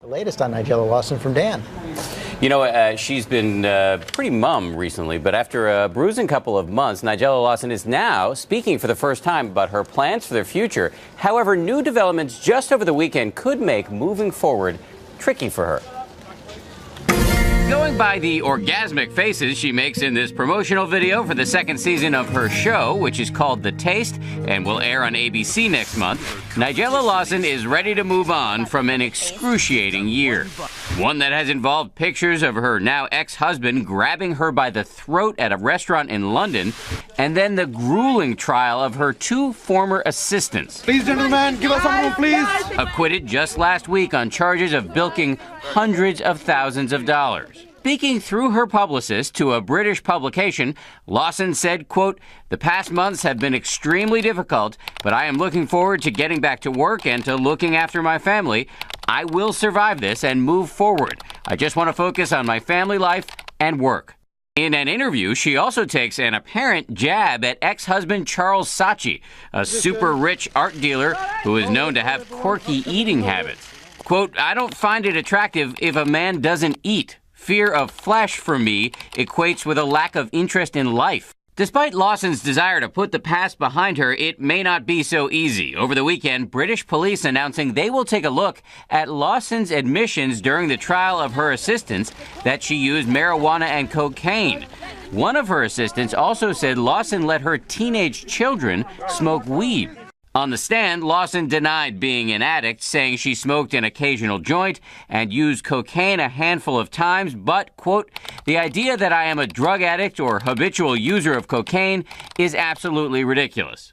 The latest on Nigella Lawson from Dan. You know, she's been pretty mum recently, but after a bruising couple of months, Nigella Lawson is now speaking for the first time about her plans for their future. However, new developments just over the weekend could make moving forward tricky for her. Going by the orgasmic faces she makes in this promotional video for the second season of her show, which is called The Taste and will air on ABC next month, Nigella Lawson is ready to move on from an excruciating year. One that has involved pictures of her now ex-husband grabbing her by the throat at a restaurant in London, and then the grueling trial of her two former assistants. Please, gentlemen, give us some room, please. Acquitted just last week on charges of bilking hundreds of thousands of dollars. Speaking through her publicist to a British publication, Lawson said, quote, "The past months have been extremely difficult, but I am looking forward to getting back to work and to looking after my family. I will survive this and move forward. I just want to focus on my family life and work." In an interview, she also takes an apparent jab at ex-husband Charles Saatchi, a super-rich art dealer who is known to have quirky eating habits. Quote, "I don't find it attractive if a man doesn't eat. Fear of flesh for me equates with a lack of interest in life." Despite Lawson's desire to put the past behind her, it may not be so easy. Over the weekend, British police announcing they will take a look at Lawson's admissions during the trial of her assistants that she used marijuana and cocaine. One of her assistants also said Lawson let her teenage children smoke weed. On the stand, Lawson denied being an addict, saying she smoked an occasional joint and used cocaine a handful of times, but, quote, "The idea that I am a drug addict or habitual user of cocaine is absolutely ridiculous."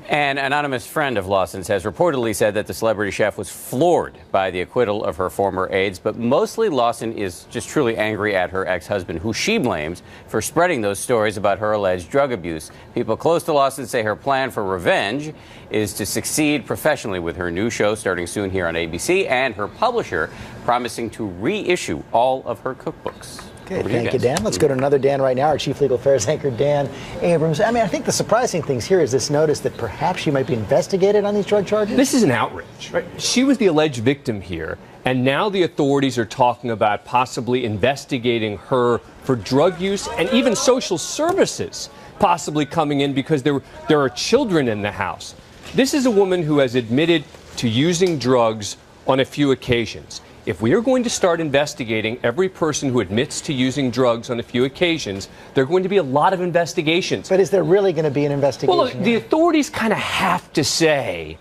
An anonymous friend of Lawson's has reportedly said that the celebrity chef was floored by the acquittal of her former aides, but mostly Lawson is just truly angry at her ex-husband, who she blames for spreading those stories about her alleged drug abuse. People close to Lawson say her plan for revenge is to succeed professionally with her new show starting soon here on ABC, and her publisher promising to reissue all of her cookbooks. Okay, thank you, Dan. Let's go to another Dan right now, our Chief Legal Affairs anchor, Dan Abrams. I think the surprising things here is this notice that perhaps she might be investigated on these drug charges. This is an outrage, right? She was the alleged victim here, and now the authorities are talking about possibly investigating her for drug use and even social services possibly coming in because there are children in the house. This is a woman who has admitted to using drugs on a few occasions. If we are going to start investigating every person who admits to using drugs on a few occasions, there are going to be a lot of investigations. But is there really going to be an investigation? Well, look, the authorities kind of have to say,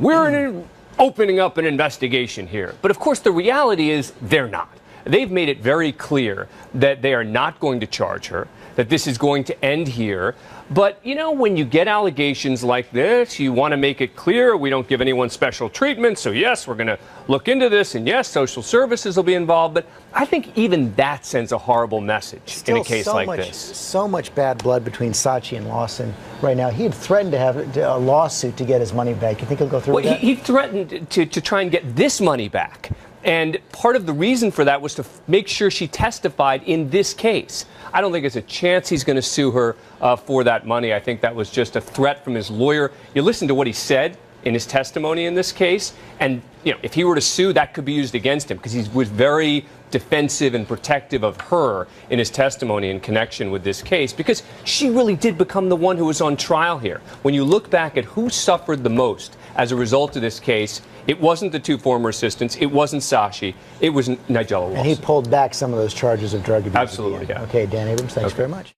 we're opening up an investigation here. But of course, the reality is they're not. They've made it very clear that they are not going to charge her, that this is going to end here. But, you know, when you get allegations like this, you want to make it clear we don't give anyone special treatment. So, yes, we're going to look into this. And, yes, social services will be involved. But I think even that sends a horrible message in a case like this. So much bad blood between Saatchi and Lawson right now. He had threatened to have a lawsuit to get his money back. You think he'll go through with that? He threatened to try and get this money back. And part of the reason for that was to make sure she testified in this case. I don't think there's a chance he's going to sue her for that money. I think that was just a threat from his lawyer. You listen to what he said in his testimony in this case, and you know, if he were to sue, that could be used against him because he was very defensive and protective of her in his testimony in connection with this case because she really did become the one who was on trial here. When you look back at who suffered the most as a result of this case, it wasn't the two former assistants, it wasn't Saatchi, it was Nigella Lawson. And he pulled back some of those charges of drug abuse. Absolutely, yeah. Okay, Dan Abrams, thanks very much.